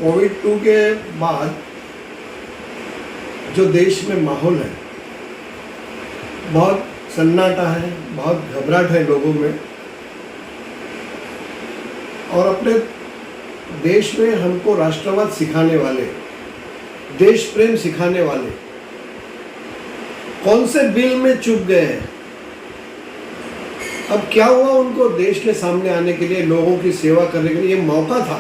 कोविड-2 के बाद जो देश में माहौल है, बहुत सन्नाटा है, बहुत घबराहट है लोगों में। और अपने देश में हमको राष्ट्रवाद सिखाने वाले, देश प्रेम सिखाने वाले कौन से बिल में चुप गए हैं। अब क्या हुआ, उनको देश के सामने आने के लिए, लोगों की सेवा करने के लिए ये मौका था।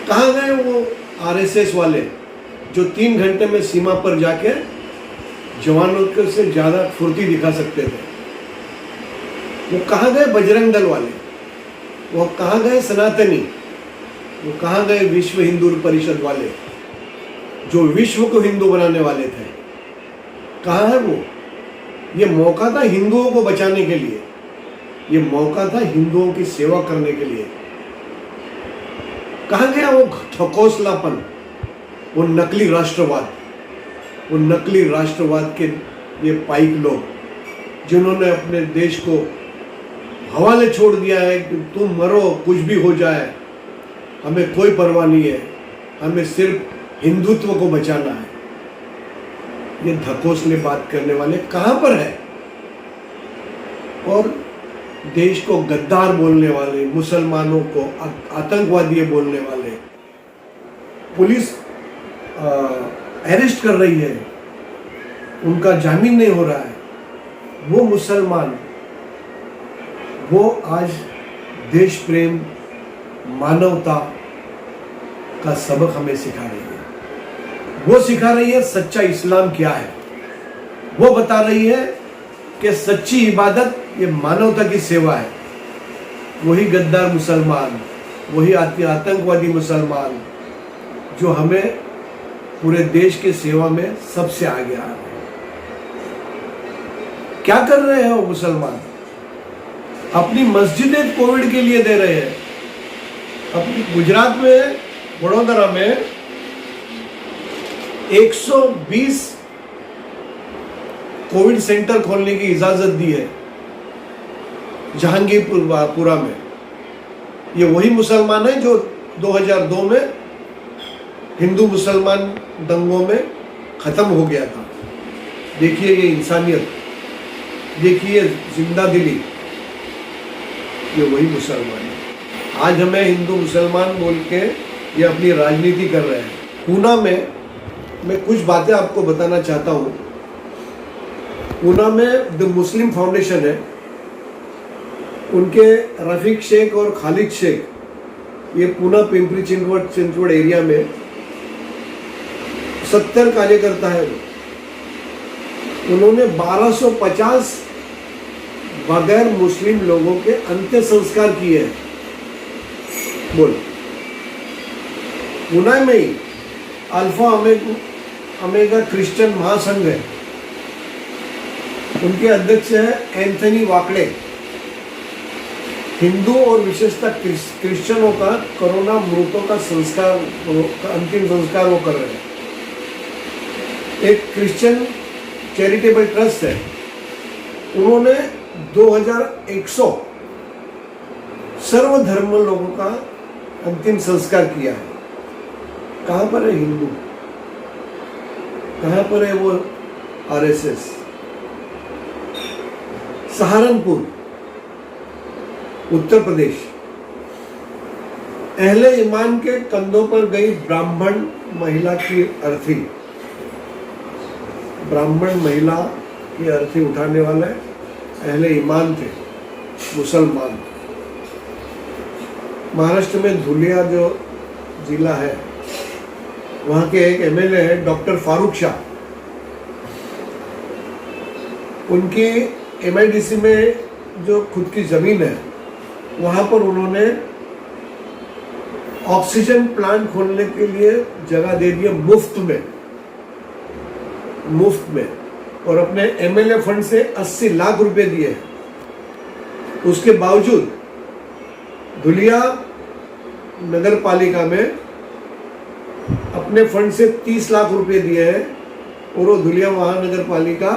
कहाँ गए वो आरएसएस वाले जो 3 घंटे में सीमा पर जाके जवानों के से ज़्यादा फुर्ती दिखा सकते थे? वो कहाँ गए बजरंग दल वाले? वो कहाँ गए सनातनी? वो कहाँ गए विश्व हिंदू परिषद वाले जो विश्व को हिंदू बनाने वाले थे? कहाँ है वो? ये मौका था हिंदुओं को बचाने के लिए, ये मौका था हिंदुओं की सेवा करने के लिए। कहाँ गया वो ठकोसलापन, वो नकली राष्ट्रवाद, वो नकली राष्ट्रवाद के ये पाइक लोग जिन्होंने अपने देश को हवाले छोड़ दिया है कि तुम मरो, कुछ भी हो जाए, हमें कोई परवाह नहीं है, हमें सिर्फ हिंदुत्व को बचाना है। ये धकोसले बात करने वाले कहाँ पर है? और देश को गद्दार बोलने वाले, मुसलमानों को आतंकवादी बोलने वाले, पुलिस अरेस्ट कर रही है, उनका जामीन नहीं हो रहा है। वो मुसलमान, वो आज देश प्रेम, मानवता का सबक हमें सिखा रही है। वो सिखा रही है सच्चा इस्लाम क्या है। वो बता रही है कि सच्ची इबादत ये मानवता की सेवा है। वही गद्दार मुसलमान, वही आतंकवादी मुसलमान जो हमें पूरे देश की सेवा में सबसे आगे आ रहे हैं। क्या कर रहे हैं वो मुसलमान? अपनी मस्जिदें कोविड के लिए दे रहे हैं। अपनी गुजरात में, वडोदरा में 120 कोविड सेंटर खोलने की इजाजत दी है जहांगीरपुरा में। ये वही मुसलमान है जो 2002 में हिंदू मुसलमान दंगों में खत्म हो गया था। देखिए ये इंसानियत, देखिए जिंदा दिली, ये वही मुसलमान है। आज हमें हिंदू मुसलमान बोल के ये अपनी राजनीति कर रहे हैं। पूना में मैं कुछ बातें आपको बताना चाहता हूँ। पूना में द मुस्लिम फाउंडेशन है, उनके रफीक शेख और खालिद शेख, ये पूना पिंपरी चिंचवड़ एरिया में 70 कार्यकर्ता है। उन्होंने 1250 बगैर मुस्लिम लोगों के अंत्य संस्कार किए हैं। बोल, पूना में ही अल्फा ओमेगा क्रिश्चियन महासंघ है, उनके अध्यक्ष है एंथनी वाकड़े। हिंदू और विशेषतः क्रिश्चियनों का कोरोना मृतों का संस्कार, अंतिम संस्कार वो कर रहे हैं। एक क्रिश्चियन चैरिटेबल ट्रस्ट है, उन्होंने 2100 सर्वधर्म लोगों का अंतिम संस्कार किया है। कहाँ पर है हिंदू? कहाँ पर है वो आरएसएस? सहारनपुर, उत्तर प्रदेश, अहले ईमान के कंधों पर गई ब्राह्मण महिला की अर्थी। ब्राह्मण महिला की अर्थी उठाने वाले अहले ईमान थे, मुसलमान। महाराष्ट्र में धुलिया जो जिला है, वहाँ के एक एमएलए है डॉक्टर फारूक शाह। उनकी एमआईडीसी में जो खुद की ज़मीन है, वहाँ पर उन्होंने ऑक्सीजन प्लांट खोलने के लिए जगह दे दी मुफ्त में, और अपने एमएलए फंड से 80 लाख रुपए दिए। उसके बावजूद धुलिया नगर पालिका में अपने फंड से 30 लाख रुपए दिए हैं, और वो धुलिया महानगर पालिका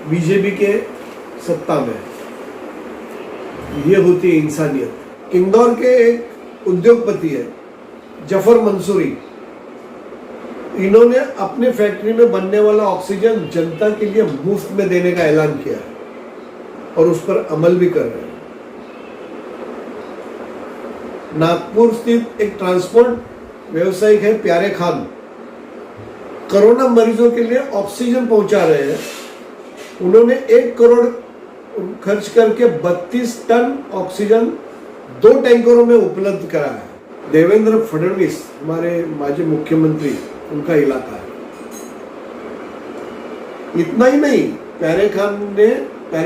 बीजेपी के सत्ता में। ये होती है इंसानियत। इंदौर के एक उद्योगपति है जफर मंसूरी, इन्होंने अपने फैक्ट्री में बनने वाला ऑक्सीजन जनता के लिए मुफ्त में देने का ऐलान किया है और उस पर अमल भी कर रहे हैं। नागपुर स्थित एक ट्रांसपोर्ट व्यवसायिक है प्यारे खान, कोरोना मरीजों के लिए ऑक्सीजन पहुंचा रहे हैं। उन्होंने 1 करोड़ खर्च करके 32 टन ऑक्सीजन 2 टैंकरों में उपलब्ध कराया है। देवेंद्र फडणवीस हमारे माजी मुख्यमंत्री, उनका इलाका है। इतना ही नहीं, प्यारे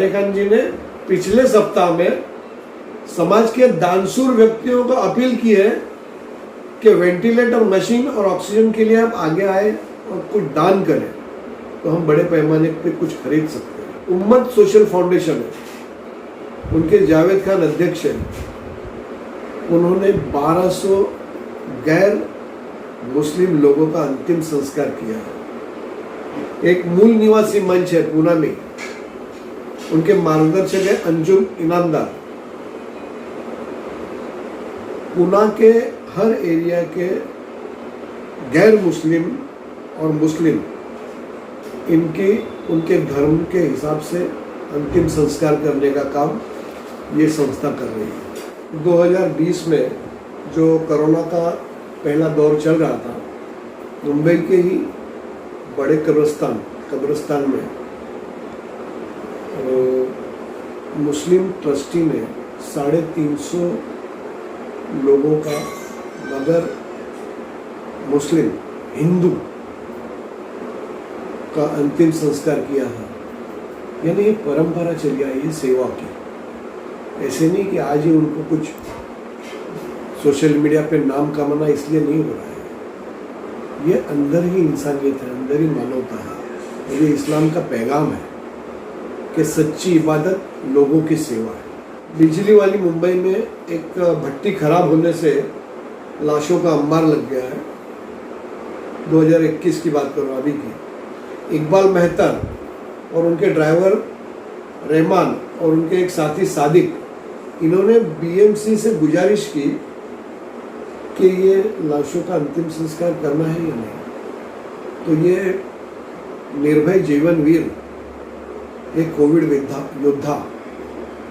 खान जी ने पिछले सप्ताह में समाज के दानशूर व्यक्तियों को अपील की है कि वेंटिलेटर मशीन और ऑक्सीजन के लिए आप आगे आए और कुछ दान करें तो हम बड़े पैमाने पे कुछ खरीद सकते हैं। उम्मत सोशल फाउंडेशन है, उनके जावेद खान अध्यक्ष हैं। उन्होंने 1200 गैर मुस्लिम लोगों का अंतिम संस्कार किया है। एक मूल निवासी मंच है पूना में, उनके मार्गदर्शक है अंजुम इनामदार। पूना के हर एरिया के गैर मुस्लिम और मुस्लिम उनके धर्म के हिसाब से अंतिम संस्कार करने का काम ये संस्था कर रही है। 2020 में जो कोरोना का पहला दौर चल रहा था, मुंबई के ही बड़े कब्रिस्तान में मुस्लिम ट्रस्टी ने 350 लोगों का, मगर मुस्लिम हिंदू का अंतिम संस्कार किया है। यानी ये परंपरा चली आई है सेवा की। ऐसे नहीं कि आज ही उनको कुछ सोशल मीडिया पे नाम कमाना इसलिए नहीं हो रहा है। ये अंदर ही इंसानियत है, अंदर ही मानवता है। ये इस्लाम का पैगाम है कि सच्ची इबादत लोगों की सेवा है। बिजली वाली मुंबई में एक भट्टी खराब होने से लाशों का अंबार लग गया है। 2021 की बात कर रहा हूँ, अभी की। इकबाल मेहतर और उनके ड्राइवर रहमान और उनके एक साथी सादिक, इन्होंने बीएमसी से गुजारिश की कि ये लाशों का अंतिम संस्कार करना है या नहीं। तो ये निर्भय जीवनवीर, एक कोविड योद्धा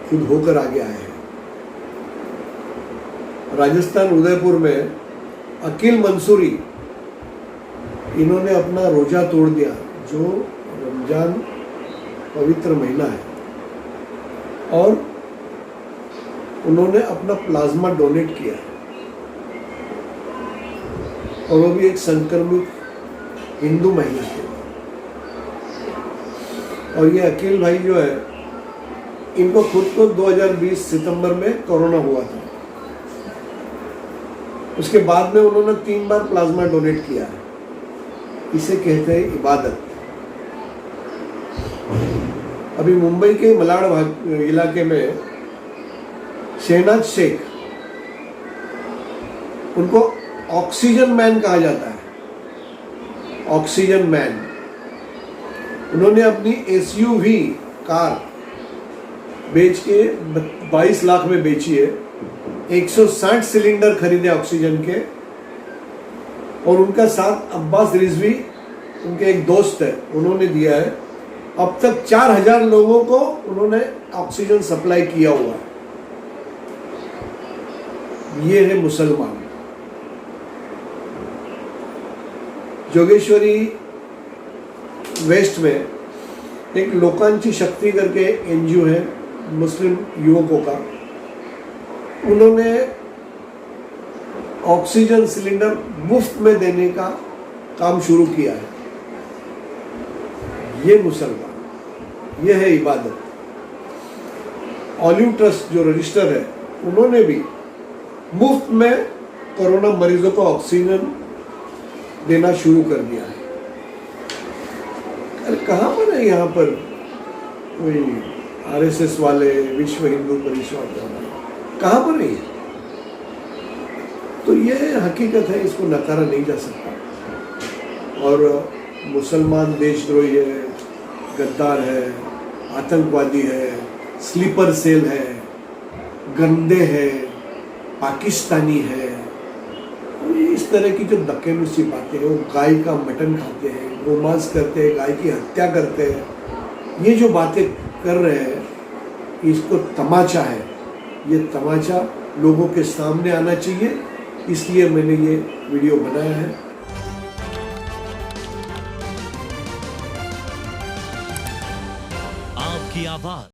खुद होकर आगे आए हैं। राजस्थान उदयपुर में अकील मंसूरी, इन्होंने अपना रोजा तोड़ दिया, जो रमजान पवित्र महीना है, और उन्होंने अपना प्लाज्मा डोनेट किया, और वो भी एक संक्रमित हिंदू महिला के। और ये अकील भाई जो है, इनको खुद को 2020 सितंबर में कोरोना हुआ था। उसके बाद में उन्होंने 3 बार प्लाज्मा डोनेट किया है। इसे कहते हैं इबादत। अभी मुंबई के मलाड इलाके में शहनाज शेख, उनको ऑक्सीजन मैन कहा जाता है। ऑक्सीजन मैन, उन्होंने अपनी एसयूवी कार बेच के 22 लाख में बेची है। 160 सिलेंडर खरीदे ऑक्सीजन के, और उनका साथ अब्बास रिजवी, उनके एक दोस्त है, उन्होंने दिया है। अब तक 4000 लोगों को उन्होंने ऑक्सीजन सप्लाई किया हुआ है। ये है मुसलमान। जोगेश्वरी वेस्ट में एक लोकांची शक्ति करके एनजीओ है मुस्लिम युवकों का, उन्होंने ऑक्सीजन सिलेंडर मुफ्त में देने का काम शुरू किया है। ये मुसलमान, ये है इबादत। ऑलिव ट्रस्ट जो रजिस्टर है, उन्होंने भी मुफ्त में कोरोना मरीजों को ऑक्सीजन देना शुरू कर दिया है। अरे कहाँ पर है यहाँ पर कोई आरएसएस वाले, विश्व हिंदू परिषद वाले, कहाँ पर है? तो ये हकीकत है, इसको नकारा नहीं जा सकता। और मुसलमान देशद्रोही है, गद्दार है, आतंकवादी है, स्लीपर सेल है, गंदे है, पाकिस्तानी है, ये इस तरह की जो धक्केनुसी बातें हैं, वो गाय का मटन खाते हैं, गोमांस करते हैं, गाय की हत्या करते हैं, ये जो बातें कर रहे हैं, इसको तमाचा है। ये तमाचा लोगों के सामने आना चाहिए, इसलिए मैंने ये वीडियो बनाया है। आपकी आवाज